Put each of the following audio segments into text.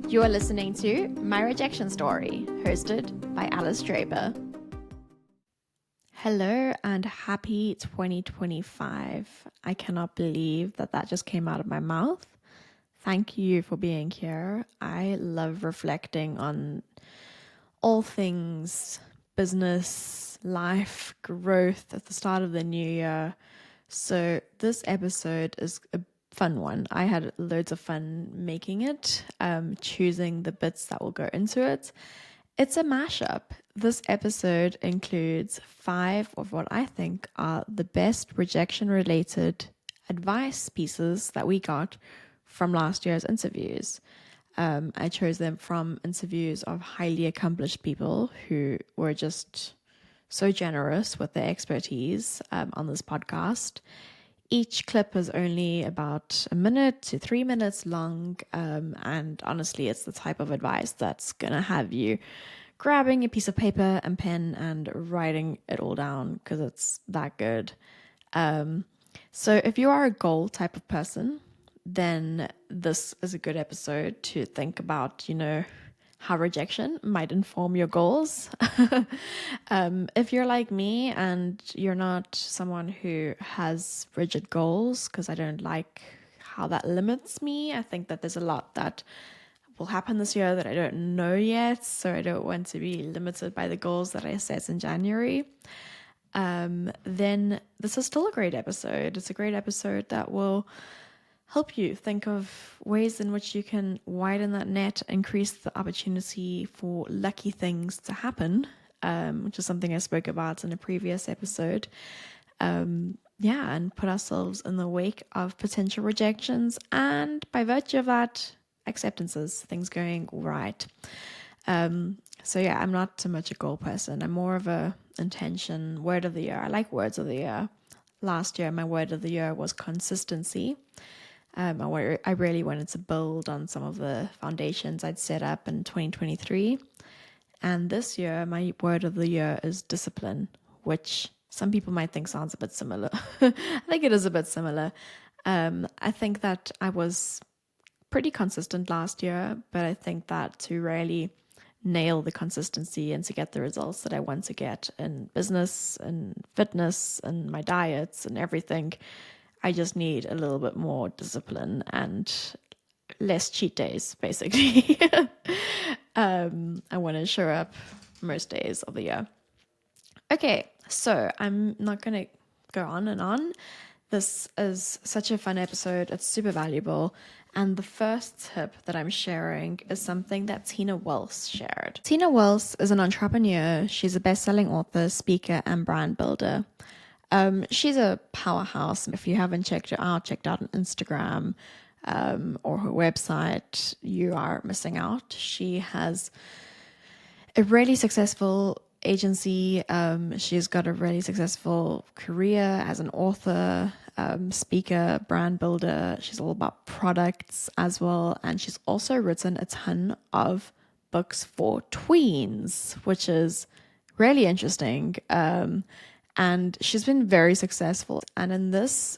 You are listening to My Rejection Story, hosted by Draper. Hello and happy 2025. I cannot believe that just came out of my mouth. Thank you for being here. I love reflecting on all things business, life, growth at the start of the new year. So this episode is a fun one. I had loads of fun making it, choosing the bits that will go into it. It's a mashup. This episode includes 5 of what I think are the best rejection-related advice pieces that we got from last year's interviews. I chose them from interviews of highly accomplished people who were just so generous with their expertise on this podcast. Each clip is only about 1 minute to 3 minutes long, and honestly, it's the type of advice that's going to have you grabbing a piece of paper and pen and writing it all down because it's that good. So if you are a goal type of person, then this is a good episode to think about, how rejection might inform your goals. If you're like me and you're not someone who has rigid goals, because I don't like how that limits me, I think that there's a lot that will happen this year that I don't know yet, so I don't want to be limited by the goals that I set in January. Then this is still a great episode. It's a great episode that will help you think of ways in which you can widen that net, increase the opportunity for lucky things to happen, which is something I spoke about in a previous episode. And put ourselves in the wake of potential rejections and by virtue of that, acceptances, things going right. I'm not so much a goal person. I'm more of a intention, word of the year. I like words of the year. Last year, my word of the year was consistency. I really wanted to build on some of the foundations I'd set up in 2023. And this year, my word of the year is discipline, which some people might think sounds a bit similar. I think it is a bit similar. I think that I was pretty consistent last year, but I think that to really nail the consistency and to get the results that I want to get in business and fitness and my diets and everything, I just need a little bit more discipline and less cheat days, basically. I want to show up most days of the year. Okay, so I'm not going to go on and on. This is such a fun episode. It's super valuable. And the first tip that I'm sharing is something that Tina Wells shared. Tina Wells is an entrepreneur. She's a best-selling author, speaker, and brand builder. She's a powerhouse. If you haven't checked her out, checked out on Instagram or her website, you are missing out. She has a really successful agency. She's got a really successful career as an author, speaker, brand builder. She's all about products as well. And she's also written a ton of books for tweens, which is really interesting. And she's been very successful. And in this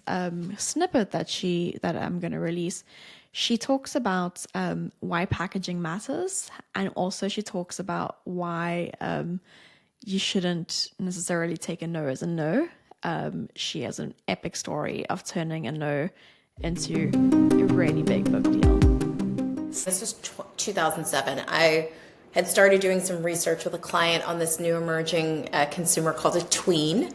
snippet that I'm going to release, she talks about why packaging matters. And also she talks about why you shouldn't necessarily take a no as a no. She has an epic story of turning a no into a really big book deal. This was 2007. I had started doing some research with a client on this new emerging consumer called a tween.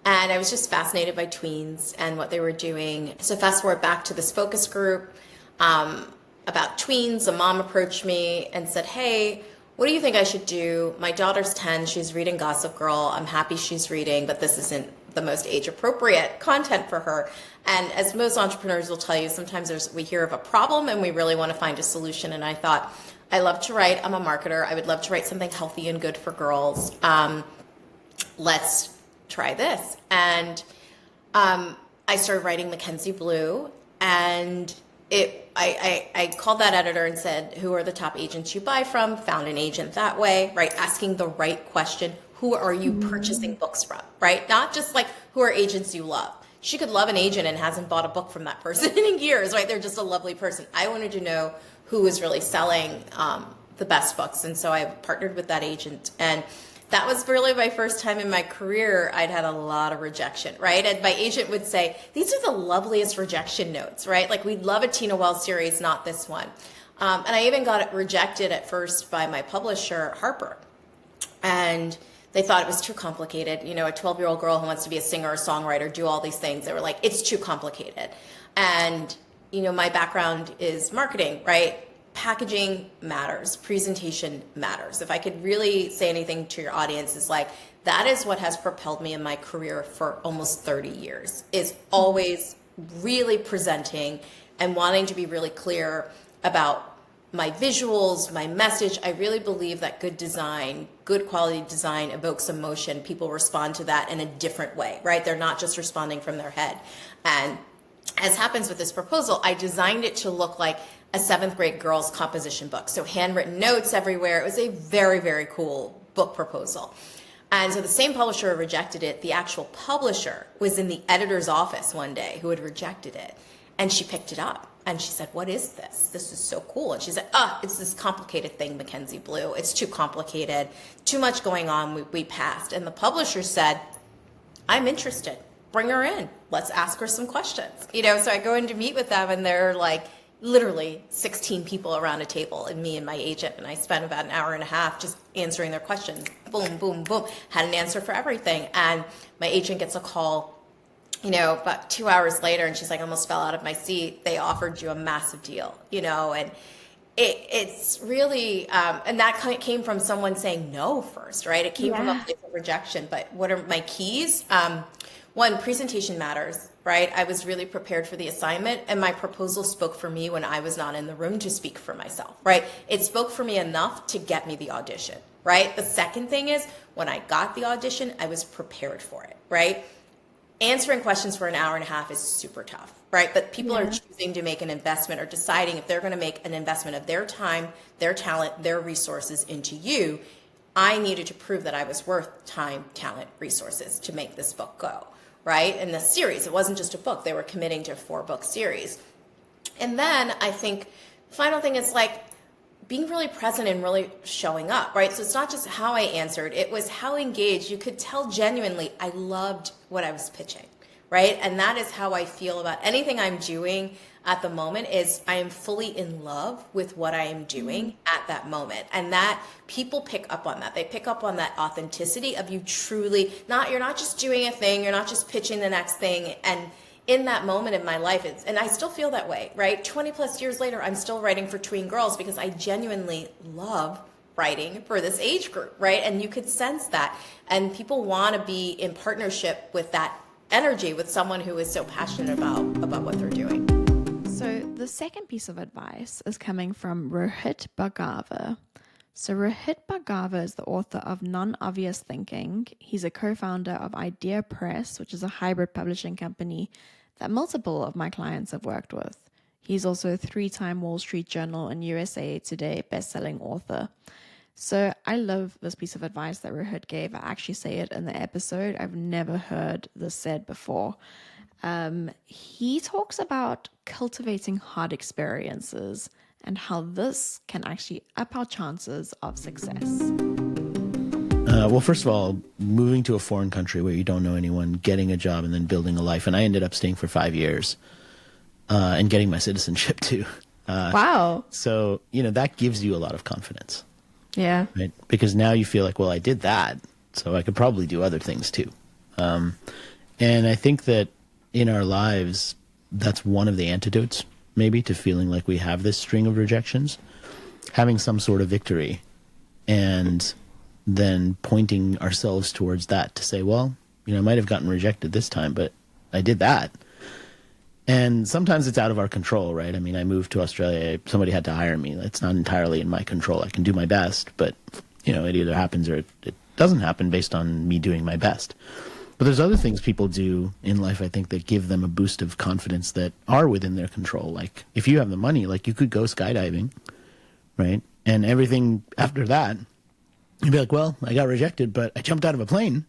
And I was just fascinated by tweens and what they were doing. So fast forward back to this focus group about tweens. A mom approached me and said, hey, what do you think I should do? My daughter's 10. She's reading Gossip Girl. I'm happy she's reading, but this isn't the most age-appropriate content for her. And as most entrepreneurs will tell you, sometimes we hear of a problem and we really want to find a solution. And I thought, I love to write. I'm a marketer. I would love to write something healthy and good for girls. Let's try this. And I started writing Mackenzie Blue, and I called that editor and said, who are the top agents you buy from? Found an agent that way, right? Asking the right question. Who are you purchasing books from, right? Not just like, who are agents you love? she could love an agent and hasn't bought a book from that person in years, right? They're just a lovely person. I wanted to know who was really selling the best books. And so I partnered with that agent. And that was really my first time in my career. I'd had a lot of rejection, right? And my agent would say, these are the loveliest rejection notes, right? Like, we'd love a Tina Wells series, not this one. And I even got it rejected at first by my publisher, Harper. And they thought it was too complicated. You know, a 12-year-old girl who wants to be a singer or songwriter, do all these things. They were like, it's too complicated. And, you know, my background is marketing, right? Packaging matters. Presentation matters. If I could really say anything to your audience, is like, that is what has propelled me in my career for almost 30 years, is always really presenting and wanting to be really clear about my visuals, my message. I really believe that good design, good quality design evokes emotion. People respond to that in a different way, right? They're not just responding from their head. And as happens with this proposal, I designed it to look like a 7th grade girl's composition book. So handwritten notes everywhere. It was a very, very cool book proposal. And so the same publisher who rejected it, the actual publisher was in the editor's office one day who had rejected it. And she picked it up. And she said, what is this? This is so cool. And she said, it's this complicated thing, Mackenzie Blue. It's too complicated, too much going on. We passed. And the publisher said, I'm interested. Bring her in. Let's ask her some questions. You know, so I go in to meet with them, and they're like literally 16 people around a table, and me and my agent. And I spent about an hour and a half just answering their questions. Boom, boom, boom. Had an answer for everything. And my agent gets a call, you know, about 2 hours later, and she's like, I almost fell out of my seat. They offered you a massive deal, you know, and it's really, and that came from someone saying no first, right? It came from a place of rejection. But what are my keys? One, presentation matters, right? I was really prepared for the assignment, and my proposal spoke for me when I was not in the room to speak for myself, right? It spoke for me enough to get me the audition, right? The second thing is, when I got the audition, I was prepared for it, right? Answering questions for an hour and a half is super tough, right? But people are choosing to make an investment or deciding if they're going to make an investment of their time, their talent, their resources into you. I needed to prove that I was worth time, talent, resources to make this book go, right? And the series, it wasn't just a book. They were committing to a 4-book series. And then I think the final thing is like being really present and really showing up, right? So it's not just how I answered, it was how engaged. You could tell genuinely I loved what I was pitching, right? And that is how I feel about anything I'm doing at the moment, is I am fully in love with what I am doing at that moment. And that people pick up on that. They pick up on that authenticity of you truly, you're not just doing a thing, you're not just pitching the next thing. And in that moment in my life, and I still feel that way, right? 20 plus years later, I'm still writing for tween girls because I genuinely love writing for this age group, right? And you could sense that. And people want to be in partnership with that energy, with someone who is so passionate about what they're doing. So the second piece of advice is coming from Rohit Bhargava. So Rohit Bhargava is the author of Non-Obvious Thinking. He's a co-founder of Idea Press, which is a hybrid publishing company that multiple of my clients have worked with. He's also a 3-time Wall Street Journal and USA Today best-selling author. So I love this piece of advice that Rohit gave. I actually say it in the episode. I've never heard this said before. He talks about cultivating hard experiences and how this can actually up our chances of success. Well, first of all, moving to a foreign country where you don't know anyone, getting a job, and then building a life. And I ended up staying for 5 years and getting my citizenship too. Wow. So, that gives you a lot of confidence. Yeah. Right? Because now you feel like, well, I did that, so I could probably do other things too. And I think that in our lives, that's one of the antidotes maybe to feeling like we have this string of rejections, having some sort of victory and then pointing ourselves towards that to say, well, I might have gotten rejected this time, but I did that. And sometimes it's out of our control, right? I mean, I moved to Australia, somebody had to hire me. That's not entirely in my control. I can do my best, but it either happens or it doesn't happen based on me doing my best. But there's other things people do in life, I think, that give them a boost of confidence that are within their control. Like, if you have the money, like, you could go skydiving, right? And everything after that, you'd be like, well, I got rejected, but I jumped out of a plane,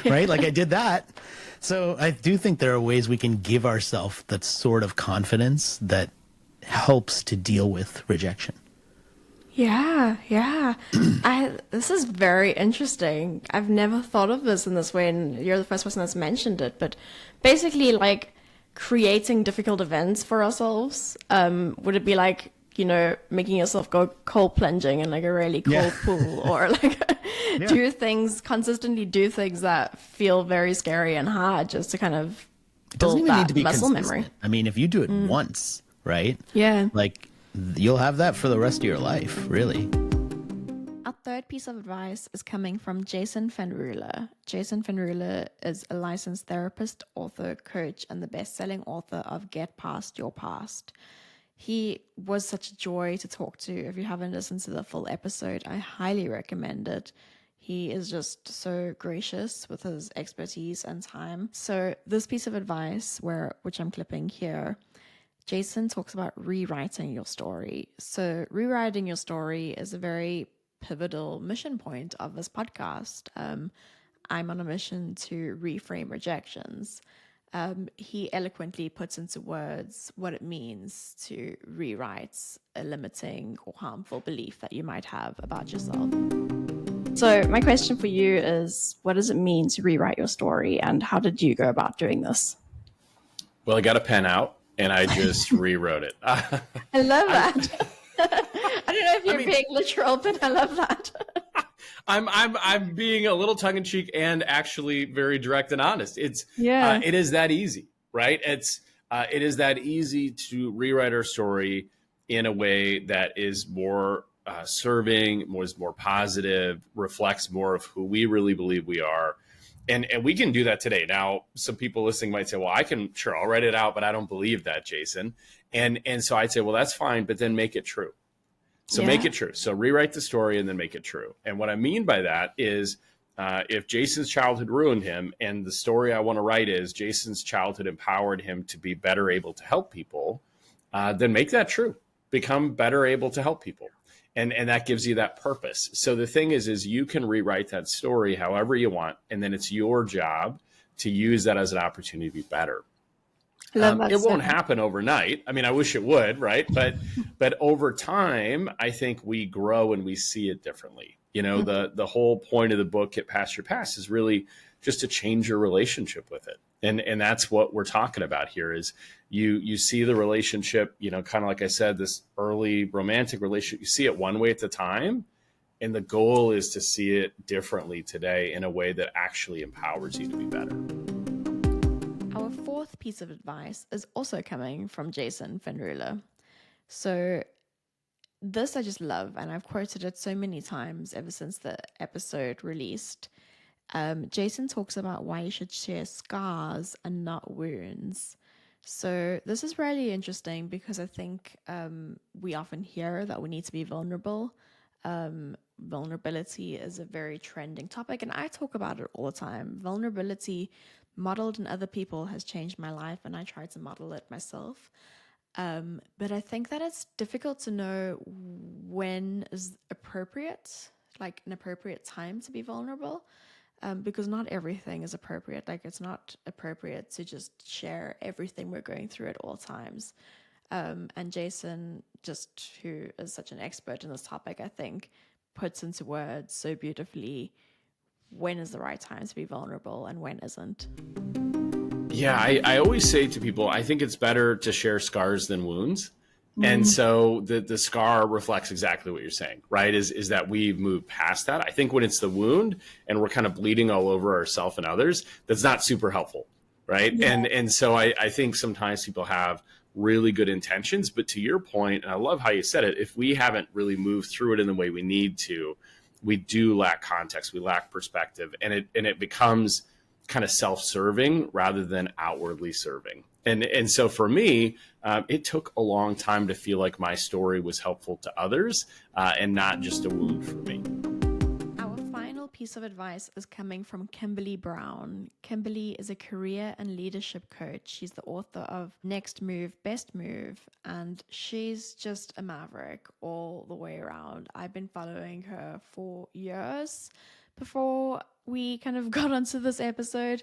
right? Like I did that. So I do think there are ways we can give ourselves that sort of confidence that helps to deal with rejection. Yeah, yeah. This is very interesting. I've never thought of this in this way, and you're the first person that's mentioned it. But basically, like creating difficult events for ourselves. Would it be like, making yourself go cold plunging in like a really cold pool, or like consistently do things that feel very scary and hard, just to kind of It doesn't build even need that to be muscle consistent. memory. I mean, if you do it once, right? Yeah. Like you'll have that for the rest of your life, really. Our third piece of advice is coming from Jason Van Ruler. Jason Van Ruler is a licensed therapist, author, coach, and the best-selling author of Get Past Your Past. He was such a joy to talk to. If you haven't listened to the full episode, I highly recommend it. He is just so gracious with his expertise and time. So this piece of advice, which I'm clipping here, Jason talks about rewriting your story. So rewriting your story is a very pivotal mission point of this podcast. I'm on a mission to reframe rejections. He eloquently puts into words what it means to rewrite a limiting or harmful belief that you might have about yourself. So my question for you is, what does it mean to rewrite your story, and how did you go about doing this? Well, I got a pen out and I just rewrote it. I love that. I don't know if you're being literal, but I love that. I'm being a little tongue in cheek and actually very direct and honest. It is that easy, right? It is that easy to rewrite our story in a way that is more serving, more positive, reflects more of who we really believe we are. And we can do that today. Now, some people listening might say, well, I'll write it out, but I don't believe that, Jason. And so I'd say, well, that's fine, but then make it true. So make it true. So rewrite the story and then make it true. And what I mean by that is if Jason's childhood ruined him and the story I want to write is Jason's childhood empowered him to be better able to help people, then make that true. Become better able to help people. And that gives you that purpose. So the thing is you can rewrite that story however you want. And then it's your job to use that as an opportunity to be better. It won't happen overnight. I mean, I wish it would, right? But over time, I think we grow and we see it differently. The whole point of the book, Get Past Your Past, is really just to change your relationship with it. And that's what we're talking about here is you see the relationship, kind of like I said, this early romantic relationship, you see it one way at the time. And the goal is to see it differently today in a way that actually empowers you to be better. Our fourth piece of advice is also coming from Jason Van Ruler. So this I just love, and I've quoted it so many times ever since the episode released. Jason talks about why you should share scars and not wounds. So this is really interesting because I think we often hear that we need to be vulnerable. Vulnerability is a very trending topic, and I talk about it all the time. Vulnerability modeled in other people has changed my life, and I try to model it myself. But I think that it's difficult to know when is appropriate, like an appropriate time to be vulnerable. Because not everything is appropriate. Like it's not appropriate to just share everything we're going through at all times. And Jason, just who is such an expert in this topic, I think, puts into words so beautifully when is the right time to be vulnerable and when isn't. Yeah, I always say to people, I think it's better to share scars than wounds. And so the scar reflects exactly what you're saying, right? Is that we've moved past that. I think when it's the wound and we're kind of bleeding all over ourselves and others, that's not super helpful, right? Yeah. And so I think sometimes people have really good intentions, but to your point, and I love how you said it, if we haven't really moved through it in the way we need to, we do lack context, we lack perspective, and it becomes kind of self-serving rather than outwardly serving. And so for me, it took a long time to feel like my story was helpful to others and not just a wound for me. Our final piece of advice is coming from Kimberly Brown. Kimberly is a career and leadership coach. She's the author of Next Move, Best Move, and she's just a maverick all the way around. I've been following her for years before we kind of got onto this episode.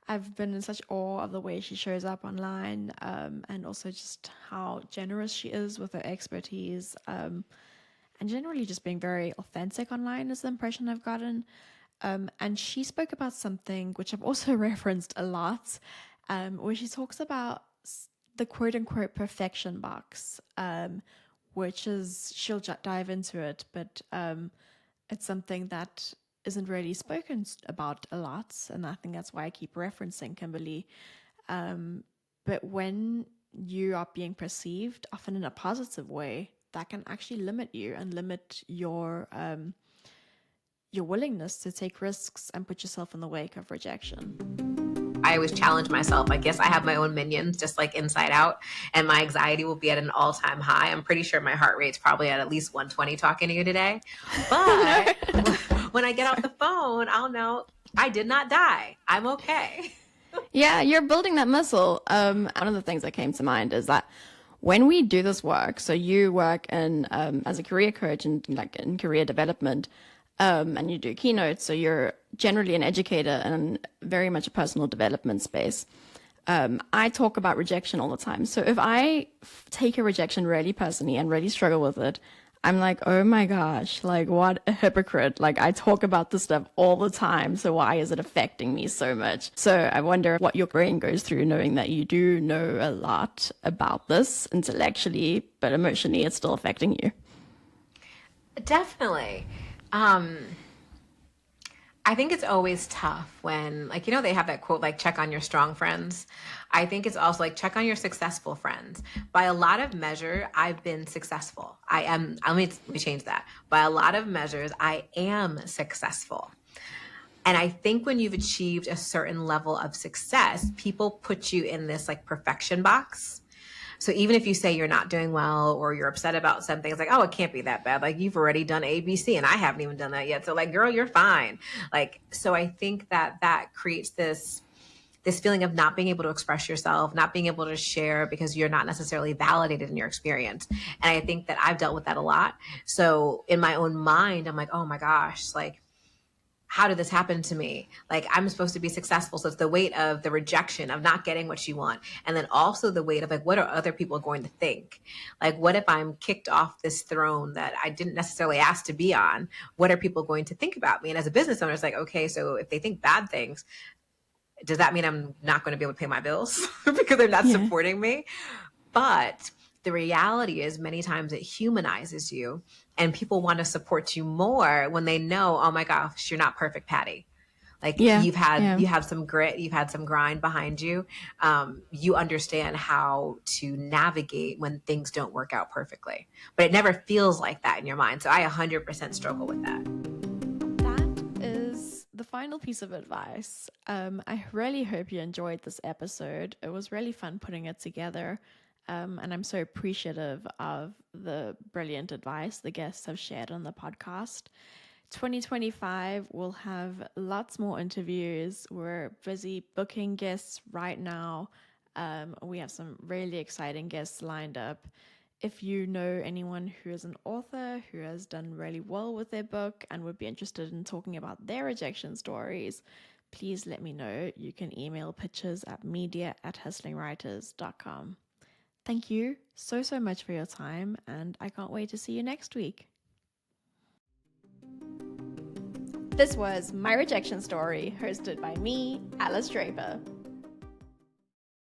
I've been in such awe of the way she shows up online, and also just how generous she is with her expertise, and generally just being very authentic online is the impression I've gotten. And she spoke about something which I've also referenced a lot, where she talks about the quote unquote perfection box, which is, she'll dive into it, but it's something that isn't really spoken about a lot. And I think that's why I keep referencing Kimberly. But when you are being perceived, often in a positive way, that can actually limit you and limit your willingness to take risks and put yourself in the wake of rejection. I always challenge myself. I guess I have my own minions, just like Inside Out, and my anxiety will be at an all-time high. I'm pretty sure my heart rate's probably at least 120 talking to you today. But when I get off the phone, I'll know I did not die. I'm okay. Yeah, you're building that muscle. One of the things that came to mind is that when we do this work, so you work in as a career coach and like in career development, and you do keynotes, so you're generally an educator and very much a personal development space. I talk about rejection all the time. So if I take a rejection really personally and really struggle with it, I'm like, oh my gosh, like what a hypocrite. Like I talk about this stuff all the time. So why is it affecting me so much? So I wonder what your brain goes through knowing that you do know a lot about this intellectually, but emotionally it's still affecting you. Definitely. I think it's always tough when, like, they have that quote, like, check on your strong friends. I think it's also like, check on your successful friends. By a lot of measure, I've been successful. Let me change that. By a lot of measures, I am successful. And I think when you've achieved a certain level of success, people put you in this like perfection box. So even if you say you're not doing well or you're upset about something, it's like, oh, it can't be that bad. Like you've already done A, B, C, and I haven't even done that yet. So like, girl, you're fine. Like, so I think that creates this feeling of not being able to express yourself, not being able to share because you're not necessarily validated in your experience. And I think that I've dealt with that a lot. So in my own mind, I'm like, oh my gosh, like, how did this happen to me? Like I'm supposed to be successful. So it's the weight of the rejection of not getting what you want. And then also the weight of like, what are other people going to think? Like, what if I'm kicked off this throne that I didn't necessarily ask to be on? What are people going to think about me? And as a business owner, it's like, okay, so if they think bad things, does that mean I'm not going to be able to pay my bills because they're not supporting me? But the reality is many times it humanizes you and people want to support you more when they know, oh my gosh, you're not perfect, Patty. Like you have some grit, you've had some grind behind you. You understand how to navigate when things don't work out perfectly, but it never feels like that in your mind. So I 100% struggle with that. That is the final piece of advice. I really hope you enjoyed this episode. It was really fun putting it together. And I'm so appreciative of the brilliant advice the guests have shared on the podcast. 2025 will have lots more interviews. We're busy booking guests right now. We have some really exciting guests lined up. If you know anyone who is an author who has done really well with their book and would be interested in talking about their rejection stories, please let me know. You can email pitches at media@hustlingwriters.com. Thank you so much for your time, and I can't wait to see you next week. This was My Rejection Story, hosted by me, Alice Draper.